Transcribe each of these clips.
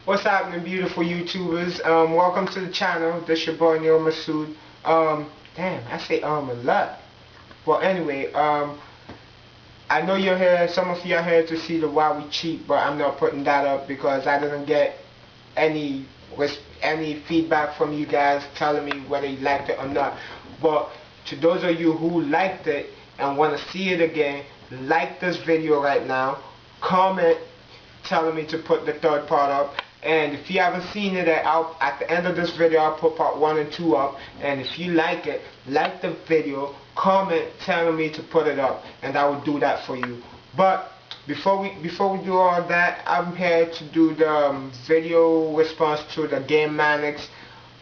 What's happening, beautiful YouTubers? Welcome to the channel. This your boy Neil Masood. Damn, I say a lot. Well, anyway, I know you're here. Some of you are here to see the why we cheat, but I'm not putting that up because I didn't get any any feedback from you guys telling me whether you liked it or not. But to those of you who liked it and want to see it again, like this video right now. Comment telling me to put the third part up, and if you haven't seen it, at the end of this video I'll put part 1 and 2 up, and if you like it, like the video, comment telling me to put it up, and I will do that for you. But before we do all that, I'm here to do the video response to the Game Manics,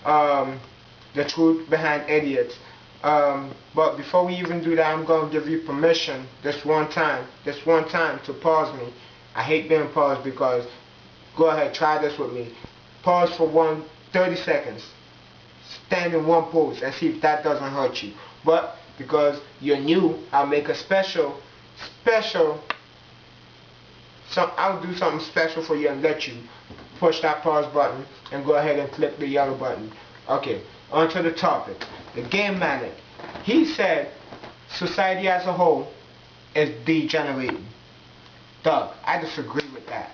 the truth behind idiots. But before we even do that, I'm going to give you permission this one time to pause me. I hate being paused because, go ahead, try this with me. Pause for 30 seconds. Stand in one pose and see if that doesn't hurt you. But because you're new, I'll make a I'll do something special for you and let you push that pause button and go ahead and click the yellow button. Okay, on to the topic. The Game Manic. He said society as a whole is degenerating. Doug, I disagree with that.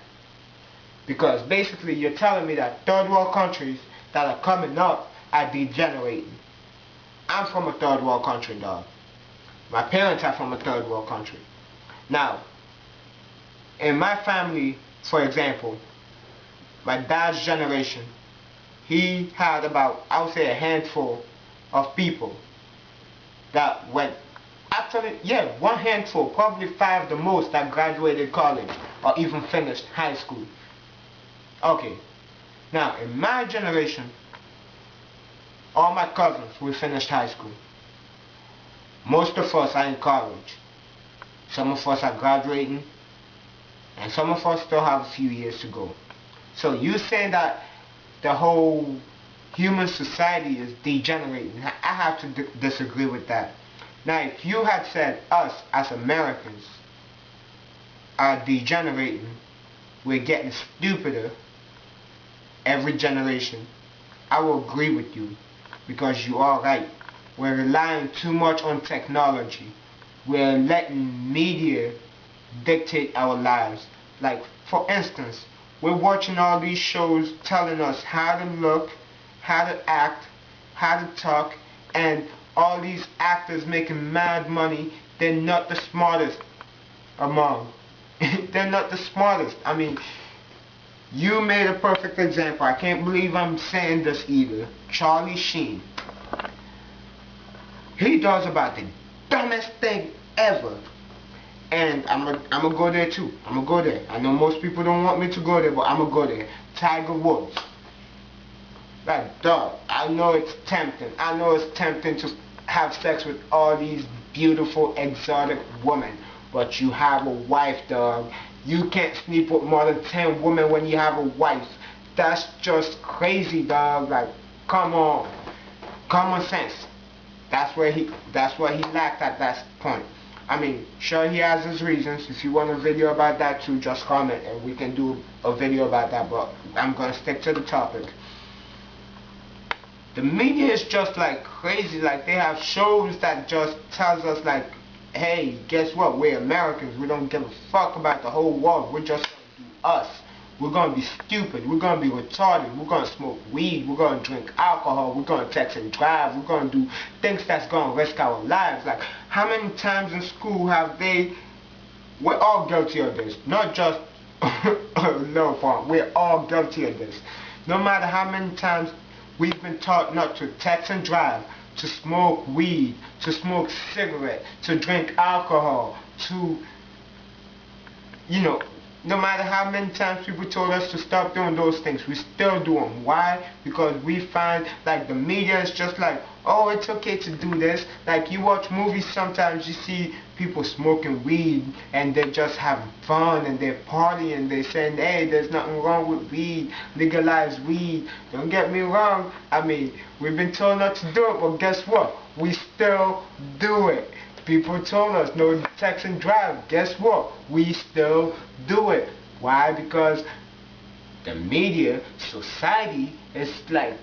Because basically you're telling me that third world countries that are coming up are degenerating. I'm from a third world country, dog. My parents are from a third world country. Now, in my family, for example, my dad's generation, he had about, I would say, a handful of people that went, actually, yeah, one handful, probably 5 the most, that graduated college or even finished high school. Okay, now in my generation, all my cousins, we finished high school. Most of us are in college. Some of us are graduating, and some of us still have a few years to go. So you saying that the whole human society is degenerating, I have to disagree with that. Now, if you had said us as Americans are degenerating, we're getting stupider every generation, I will agree with you, because you are right. We're relying too much on technology. We're letting media dictate our lives. Like, for instance, we're watching all these shows telling us how to look, how to act, how to talk, and all these actors making mad money. They're not the smartest among. They're not the smartest. I mean, you made a perfect example. I can't believe I'm saying this either. Charlie Sheen. He does about the dumbest thing ever. And I'm gonna go there too. I'm gonna go there. I know most people don't want me to go there, but I'm gonna go there. Tiger Woods. Like, dog, I know it's tempting. I know it's tempting to have sex with all these beautiful, exotic women. But you have a wife, dog. You can't sleep with more than 10 women when you have a wife. That's just crazy, dog. Like, come on. Common sense. That's what he lacked at that point. I mean, sure, he has his reasons. If you want a video about that too, just comment and we can do a video about that. But I'm gonna stick to the topic. The media is just like crazy. Like, they have shows that just tells us like, hey, guess what? We're Americans. We don't give a fuck about the whole world. We're just gonna do us. We're gonna be stupid. We're gonna be retarded. We're gonna smoke weed. We're gonna drink alcohol. We're gonna text and drive. We're gonna do things that's gonna risk our lives. Like, how many times in school have they? We're all guilty of this. Not just no fault. We're all guilty of this. No matter how many times we've been taught not to text and drive, to smoke weed, to smoke cigarette, to drink alcohol, to, you know, no matter how many times people told us to stop doing those things, we still do them. Why? Because we find like the media is just like, oh, it's okay to do this. Like, you watch movies, sometimes you see people smoking weed and they're just having fun and they're partying. They're saying, hey, there's nothing wrong with weed. Legalize weed. Don't get me wrong. I mean, we've been told not to do it, but guess what? We still do it. People told us no text and drive. Guess what? We still do it. Why? Because the media, society is like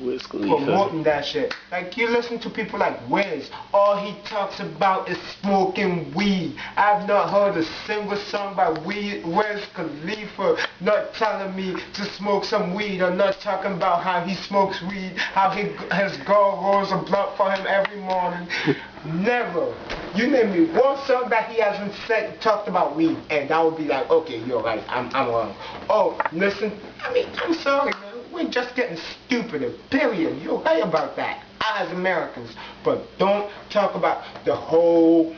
Wiz Khalifa promoting that shit. Like, you listen to people like Wiz, all he talks about is smoking weed. I've not heard a single song by Wiz Khalifa not telling me to smoke some weed, or not talking about how he smokes weed, how his girl rolls a blunt for him every morning. Never. You name me one song that he hasn't talked about weed, and that would be like, okay, you're right, I'm wrong. Oh, listen, I mean, I'm sorry, man. We're just getting stupider, period. You're right about that, as Americans. But don't talk about the whole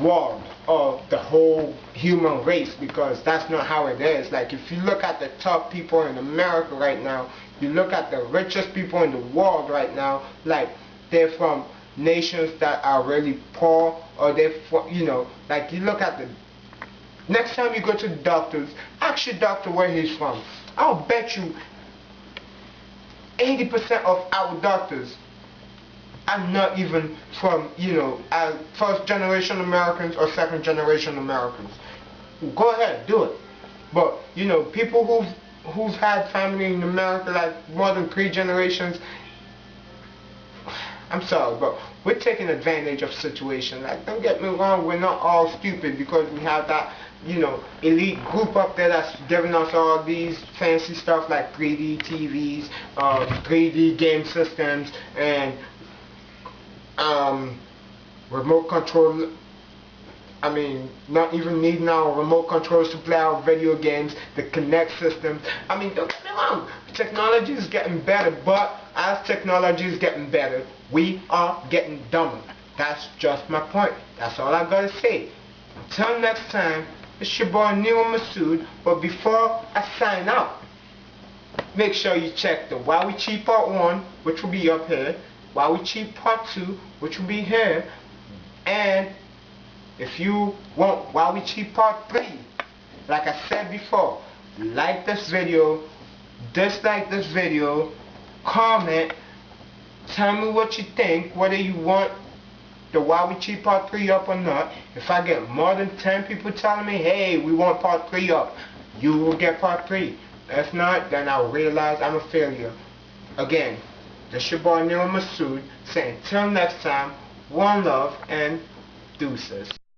world or the whole human race, because that's not how it is. Like, if you look at the top people in America right now, you look at the richest people in the world right now, like, they're from nations that are really poor, or they're from, you know, like, you look at the... Next time you go to the doctors, ask your doctor where he's from. I'll bet you 80% of our doctors are not even from, you know, first generation Americans or second generation Americans. Go ahead, do it. But, you know, people who've had family in America like more than 3 generations, I'm sorry, but we're taking advantage of situation. Like, don't get me wrong, we're not all stupid because we have that, you know, elite group up there that's giving us all these fancy stuff like 3D TVs, 3D game systems, and remote control. I mean, not even needing our remote controls to play our video games, the Kinect systems. I mean, don't get me wrong, technology is getting better, but as technology is getting better, we are getting dumber. That's just my point. That's all I gotta say. Until next time, it's your boy Nero Masood, but before I sign out, make sure you check the Why We Cheat Part 1, which will be up here, Why We Cheat Part 2, which will be here, and if you want Why We Cheat Part 3, like I said before, like this video, dislike this video, comment, tell me what you think, whether you want the Why We Cheat Part 3 up or not. If I get more than 10 people telling me, hey, we want Part 3 up, you will get Part 3. If not, then I'll realize I'm a failure. Again, this your boy Nero Masood saying till next time, one love and deuces.